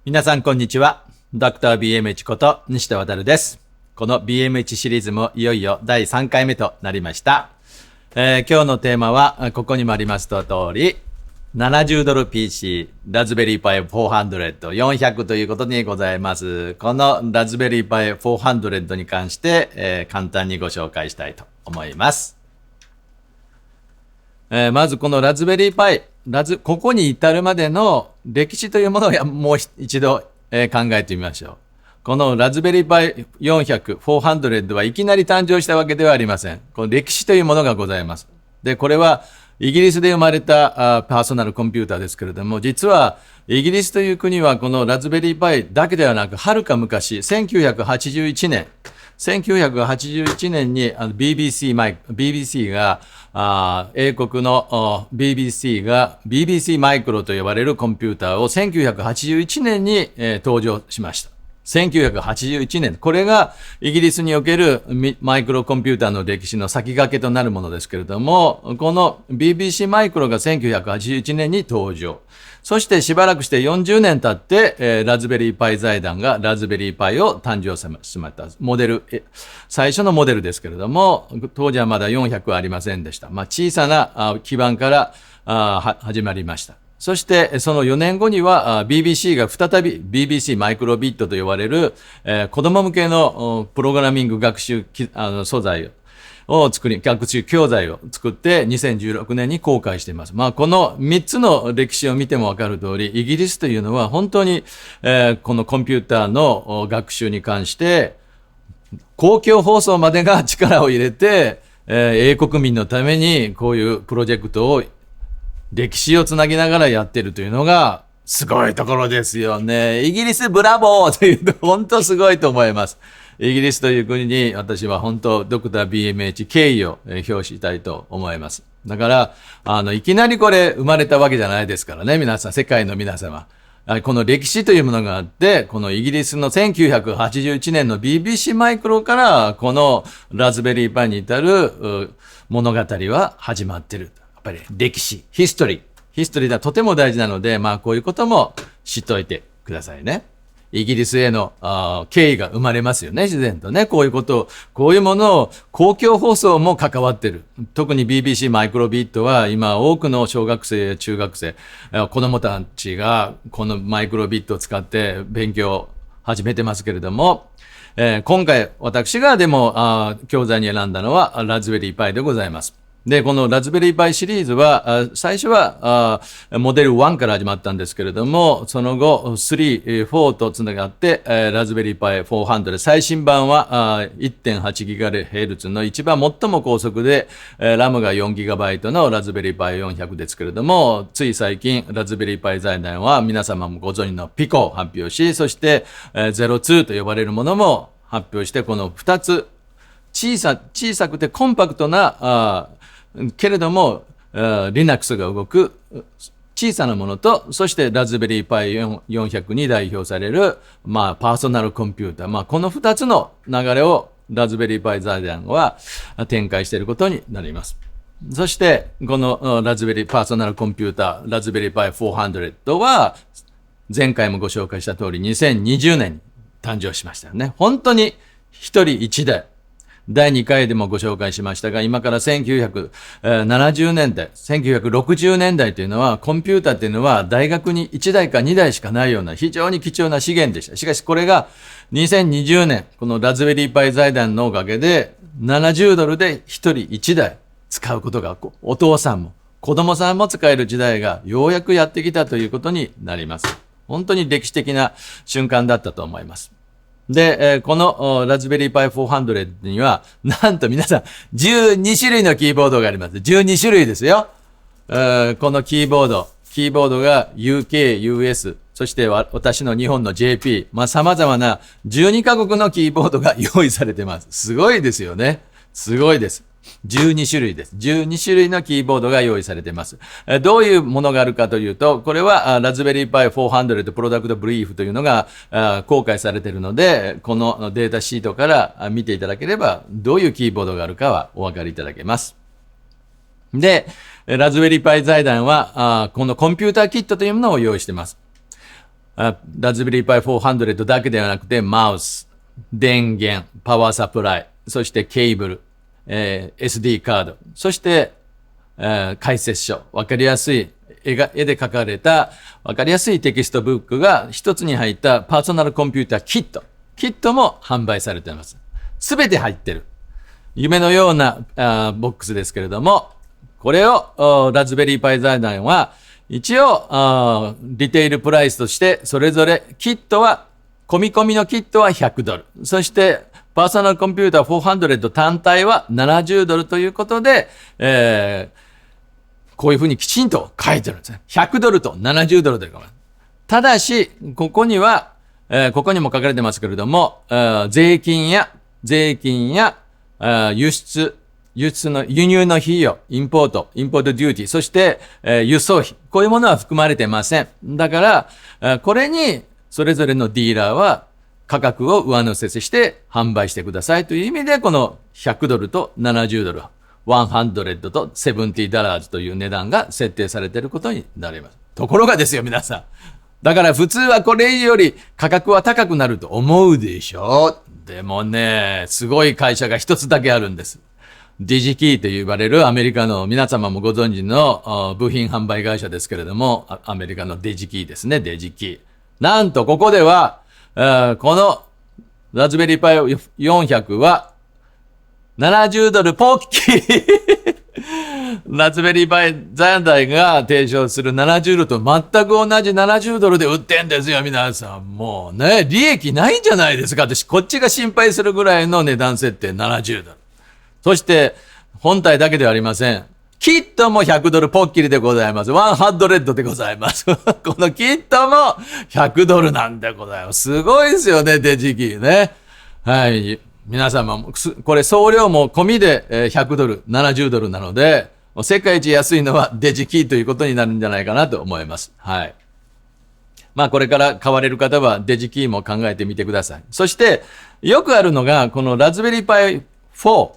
皆さんこんにちは。ドクター BMH こと西田渉です。この BMH シリーズもいよいよ第3回目となりました。今日のテーマはここにもありますと通り$70 PC ラズベリーパイ400、400ということにございます。このラズベリーパイ400に関して、簡単にご紹介したいと思います。まずこのラズベリーパイ、ここに至るまでの歴史というものをもう一度、考えてみましょう。このラズベリーパイ400、400はいきなり誕生したわけではありません。この歴史というものがございます。で、これはイギリスで生まれたパーソナルコンピューターですけれども、実はイギリスという国はこのラズベリーパイだけではなく、はるか昔、1981年にBBC が、英国の BBC が BBC マイクロと呼ばれるコンピューターを1981年に、登場しました。1981年。これがイギリスにおけるマイクロコンピューターの歴史の先駆けとなるものですけれども、この BBC マイクロが1981年に登場。そしてしばらくして40年経って、ラズベリーパイ財団がラズベリーパイを誕生しました。モデル、最初のモデルですけれども、当時はまだ400はありませんでした。小さな基盤から始まりました。そして、その4年後には BBC が再び BBC マイクロビットと呼ばれる、子供向けのプログラミング学習素材を学習教材を作って2016年に公開しています。この3つの歴史を見てもわかる通り、イギリスというのは本当に、このコンピューターの学習に関して公共放送までが力を入れて、英国民のためにこういうプロジェクトを歴史をつなぎながらやってるというのがすごいところですよね。イギリスブラボーというと本当すごいと思います。イギリスという国に私は本当ドクター BMH 敬意を表したいと思います。だからいきなりこれ生まれたわけじゃないですからね、皆さん、世界の皆様。この歴史というものがあって、このイギリスの1981年の BBC マイクロからこのラズベリーパイに至る物語は始まっている。やっぱり歴史、ヒストリーがとても大事なので、こういうことも知っておいてくださいね。イギリスへの敬意が生まれますよね、自然とね。こういうものを公共放送も関わってる。特に BBC マイクロビットは今多くの小学生、中学生、子供たちがこのマイクロビットを使って勉強を始めてますけれども、今回私がでも教材に選んだのはラズベリーパイでございます。で、このラズベリーパイシリーズは、最初はモデル1から始まったんですけれども、その後3、4とつながって、ラズベリーパイ400、最新版は 1.8GHz の一番最も高速で、ラムが 4GB のラズベリーパイ400ですけれども、つい最近ラズベリーパイ財団は皆様もご存知のピコを発表し、そして02と呼ばれるものも発表して、この2つ小さくてコンパクトなけれども、Linux が動く小さなものと、そしてラズベリーパイ400に代表される、パーソナルコンピューター。この2つの流れをラズベリーパイ財団は展開していることになります。そして、このラズベリーパーソナルコンピューター、ラズベリーパイ400は、前回もご紹介した通り2020年に誕生しましたよね。本当に一人一台。第2回でもご紹介しましたが、今から1970年代、1960年代というのは、コンピューターというのは大学に1台か2台しかないような非常に貴重な資源でした。しかしこれが2020年、このラズベリーパイ財団のおかげで$70で1人1台使うことが、お父さんも子供さんも使える時代がようやくやってきたということになります。本当に歴史的な瞬間だったと思います。で、このラズベリーパイ400には、なんと皆さん、12種類のキーボードがあります。12種類ですよ。このキーボードが UK、US、そして私の日本の JP、様々な12カ国のキーボードが用意されています。すごいですよね。すごいです。12種類です。12種類のキーボードが用意されています。どういうものがあるかというと、これはラズベリーパイ400プロダクトブリーフというのが公開されているので、このデータシートから見ていただければ、どういうキーボードがあるかはお分かりいただけます。で、ラズベリーパイ財団はこのコンピューターキットというものを用意しています。ラズベリーパイ400だけではなくて、マウス、電源、パワーサプライ、そしてケーブル、SD カード、そして、解説書、わかりやすい絵で描かれたわかりやすいテキストブックが一つに入ったパーソナルコンピューターキットも販売されています。すべて入ってる。夢のようなボックスですけれども、これをラズベリーパイ財団は一応リテールプライスとしてそれぞれキットは込み込みのキットは$100、そしてパーソナルコンピューター400単体は$70ということで、こういうふうにきちんと書いてるんですね。$100と$70で。ただし、ここには、ここにも書かれてますけれども、税金や輸入の費用、インポートデューティー、そして、輸送費、こういうものは含まれてません。だから、これにそれぞれのディーラーは価格を上乗せして販売してくださいという意味で、この$100と$70、$100と$70という値段が設定されていることになります。ところがですよ、皆さん。だから普通はこれより価格は高くなると思うでしょ？でもね、すごい会社が一つだけあるんです。ディジキーと呼ばれるアメリカの皆様もご存知の部品販売会社ですけれども、アメリカのデジキーですね、デジキー。なんとここでは、このラズベリーパイ400は$70ポッキリラズベリーパイ財団が提唱する$70と全く同じ$70で売ってんですよ、皆さん。もうね、利益ないんじゃないですか。私、こっちが心配するぐらいの値段設定$70。そして、本体だけではありません。キットも$100ポッキリでございます。$100でございます。このキットも$100なんでございます。すごいですよね、デジキーね。はい。皆様も、これ送料も込みで$100、$70なので、世界一安いのはデジキーということになるんじゃないかなと思います。はい。まあこれから買われる方はデジキーも考えてみてください。そして、よくあるのが、このラズベリーパイ4。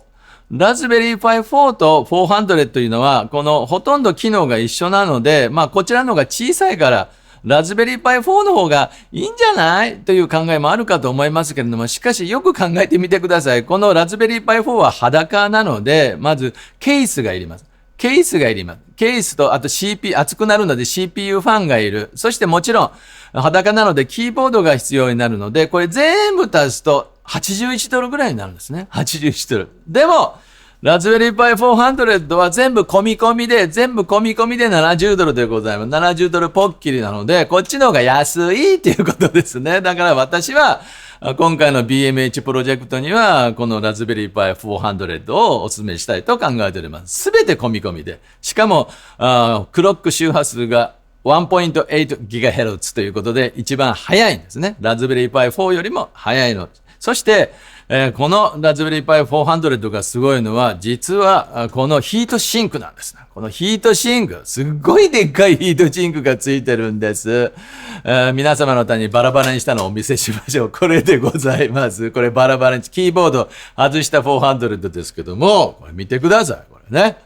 ラズベリーパイ4と400というのは、このほとんど機能が一緒なので、まあこちらの方が小さいから、ラズベリーパイ4の方がいいんじゃないという考えもあるかと思いますけれども、しかしよく考えてみてください。このラズベリーパイ4は裸なので、まずケースがいります。ケースと、あと 熱くなるので CPU ファンがいる。そしてもちろん、裸なのでキーボードが必要になるので、これ全部足すと$81ぐらいになるんですね。$81。でも、ラズベリーパイ400は全部込み込みで$70でございます。$70ポッキリなので、こっちの方が安いっていうことですね。だから私は、今回の BMH プロジェクトには、このラズベリーパイ400をお勧めしたいと考えております。すべて込み込みで。しかも、クロック周波数が 1.8GHz ということで、一番速いんですね。ラズベリーパイ4よりも速いの。そして、このラズベリーパイ400がすごいのは、実はこのヒートシンクなんです。このヒートシンク、すっごいでっかいヒートシンクがついてるんです。皆様のためにバラバラにしたのをお見せしましょう。これでございます。これバラバラに、キーボード外した400ですけども、これ見てください。これね。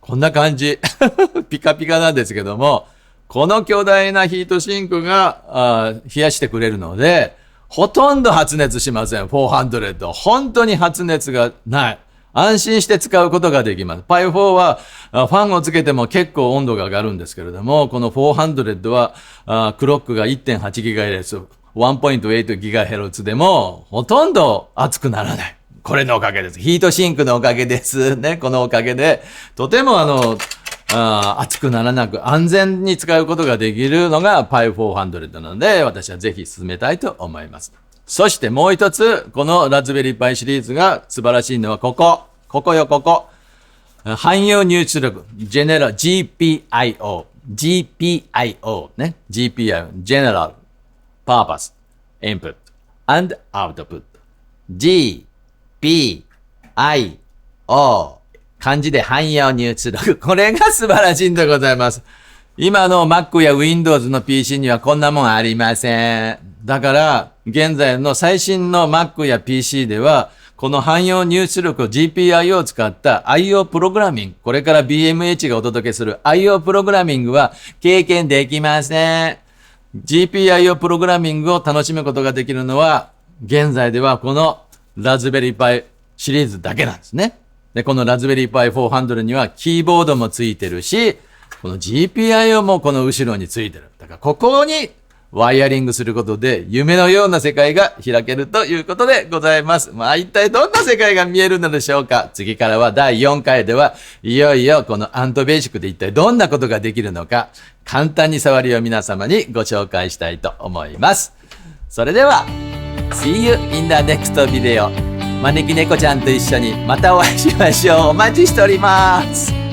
こんな感じ。ピカピカなんですけども、この巨大なヒートシンクが冷やしてくれるので、ほとんど発熱しません。400。本当に発熱がない。安心して使うことができます。パイ4はファンをつけても結構温度が上がるんですけれども、この400はクロックが 1.8GHz、1.8GHz でもほとんど熱くならない。これのおかげです。ヒートシンクのおかげです。ね。このおかげで、とても熱くならなく安全に使うことができるのが Pi400 なので、私はぜひ進めたいと思います。そしてもう一つ、このラズベリーパイシリーズが素晴らしいのはここよ。汎用入出力、General GPIO ね。GPIO、General Purpose Input and Output。GPIO。漢字で汎用入出力。これが素晴らしいんでございます。今の Mac や Windows の PC にはこんなもんありません。だから、現在の最新の Mac や PC では、この汎用入出力を GPIO を使った IO プログラミング、これから BMH がお届けする IO プログラミングは経験できません。GPIO プログラミングを楽しむことができるのは、現在ではこのラズベリーパイシリーズだけなんですね。で、このラズベリーパイ400にはキーボードもついてるし、この GPIO もこの後ろについてる。だからここにワイヤリングすることで夢のような世界が開けるということでございます。一体どんな世界が見えるのでしょうか。次からは第4回ではいよいよこのアントベーシックで一体どんなことができるのか、簡単に触りを皆様にご紹介したいと思います。それでは See you in the next video。招き猫ちゃんと一緒にまたお会いしましょう。お待ちしております。